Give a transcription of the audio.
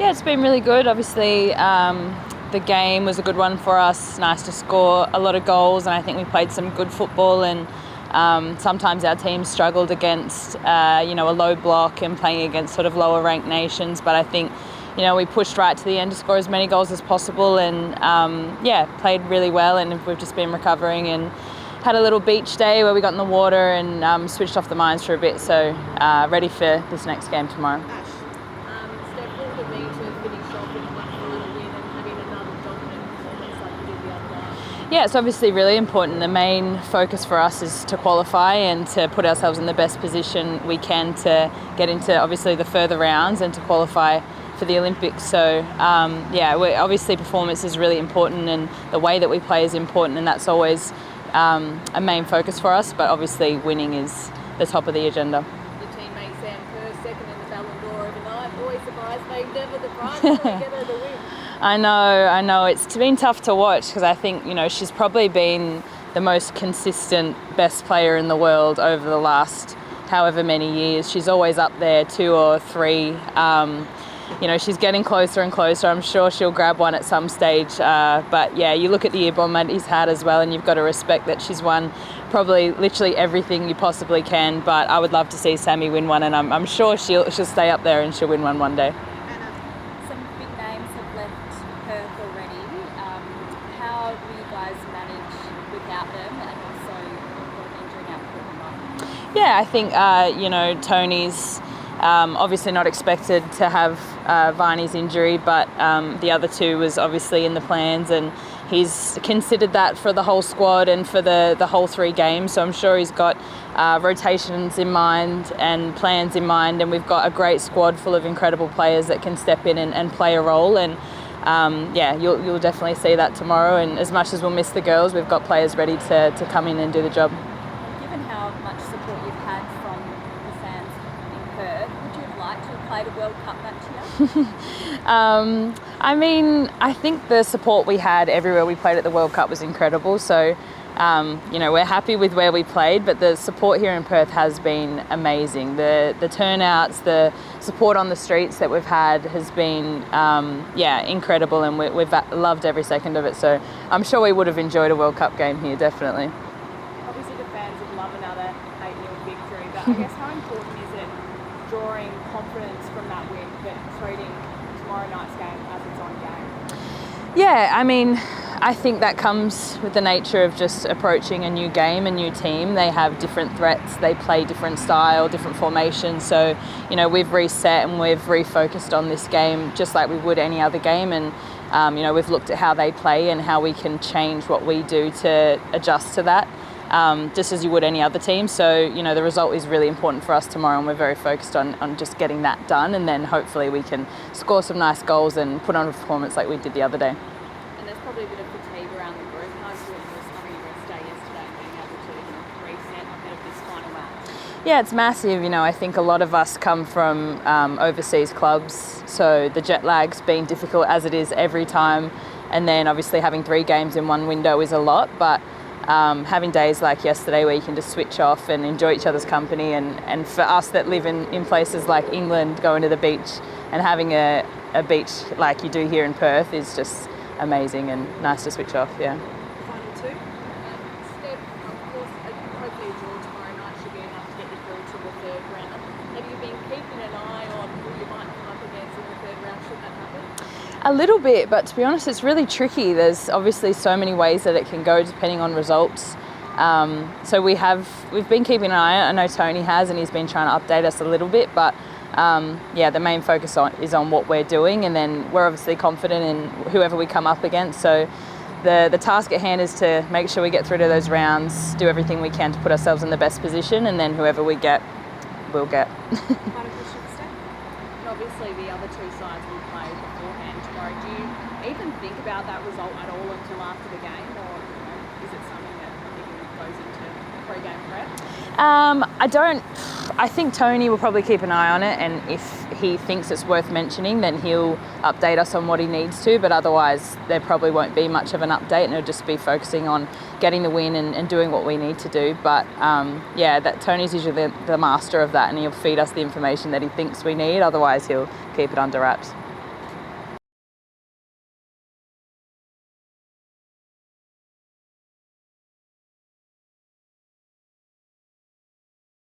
Yeah, it's been really good. Obviously, the game was a good one for us. Nice to score a lot of goals, and I think we played some good football. And sometimes our team struggled against, a low block and playing against sort of lower ranked nations. But I think, we pushed right to the end to score as many goals as possible, and played really well. And we've just been recovering and had a little beach day where we got in the water and switched off the minds for a bit. So ready for this next game tomorrow. Steph, what would it mean to finish off with a final win and having another dominant performance like you did the other night? Yeah, it's obviously really important. The main focus for us is to qualify and to put ourselves in the best position we can to get into obviously the further rounds and to qualify for the Olympics. So obviously performance is really important and the way that we play is important, and that's always a main focus for us, but obviously winning is the top of the agenda. Your teammate Sam Kerr, second in the Ballon d'Or overnight. Always surprised, maybe never the prize, but they get her the win. I know. It's been tough to watch because I think, she's probably been the most consistent best player in the world over the last however many years. She's always up there, 2 or 3. She's getting closer and closer. I'm sure she'll grab one at some stage. But yeah, you look at the year Bonmati's had as well, and you've got to respect that she's won probably literally everything you possibly can. But I would love to see Sammy win one, and I'm sure she'll stay up there and she'll win one day. Some big names have left Perth already. How will you guys manage without them, and also an injury out? Yeah, I think Tony's obviously not expected to have Viney's injury, but the other 2 was obviously in the plans, and he's considered that for the whole squad and for the whole 3 games. So I'm sure he's got rotations in mind and plans in mind, and we've got a great squad full of incredible players that can step in and play a role. And you'll definitely see that tomorrow. And as much as we'll miss the girls, we've got players ready to come in and do the job. Given how much support you've had from the fans in Perth, would you have liked to have played a World Cup match here? I think the support we had everywhere we played at the World Cup was incredible. So, we're happy with where we played, but the support here in Perth has been amazing. The turnouts, the support on the streets that we've had has been, incredible, and we've loved every second of it. So I'm sure we would have enjoyed a World Cup game here, definitely. Obviously the fans would love another 8-0 victory, but I guess how important is it drawing confidence from that win but treating tomorrow night's game as its own game? Yeah, I think that comes with the nature of just approaching a new game, a new team. They have different threats, they play different style, different formations. So, we've reset and we've refocused on this game just like we would any other game. And, we've looked at how they play and how we can change what we do to adjust to that, just as you would any other team. So, the result is really important for us tomorrow, and we're very focused on just getting that done. And then hopefully we can score some nice goals and put on a performance like we did the other day. And there's probably a bit of fatigue around the group. How important was having a rest day yesterday and being able to reset ahead of this final match? Yeah, it's massive. I think a lot of us come from overseas clubs, so the jet lag's been difficult as it is every time. And then obviously having 3 games in one window is a lot, but having days like yesterday where you can just switch off and enjoy each other's company, and for us that live in places like England, going to the beach and having a beach like you do here in Perth is just amazing and nice to switch off. Final 2. Steph, of course, hopefully a draw tomorrow night should be enough to get you through to the 3rd round. Have you been keeping an eye on who you might come up against in the 3rd round should that happen? A little bit, but to be honest, it's really tricky. There's obviously so many ways that it can go depending on results. So we've been keeping an eye. I know Tony has, and he's been trying to update us a little bit, but the main focus is on what we're doing, and then we're obviously confident in whoever we come up against. So the task at hand is to make sure we get through to those rounds, do everything we can to put ourselves in the best position, and then whoever we get, we'll get. Final question, Steph. And obviously the other 2 sides will play beforehand tomorrow. Do you even think about that result at all until after the game, or is it something that goes into pre-game prep? I don't. I think Tony will probably keep an eye on it, and if he thinks it's worth mentioning, then he'll update us on what he needs to, but otherwise there probably won't be much of an update, and it'll just be focusing on getting the win and doing what we need to do. But that Tony's usually the master of that, and he'll feed us the information that he thinks we need, otherwise he'll keep it under wraps.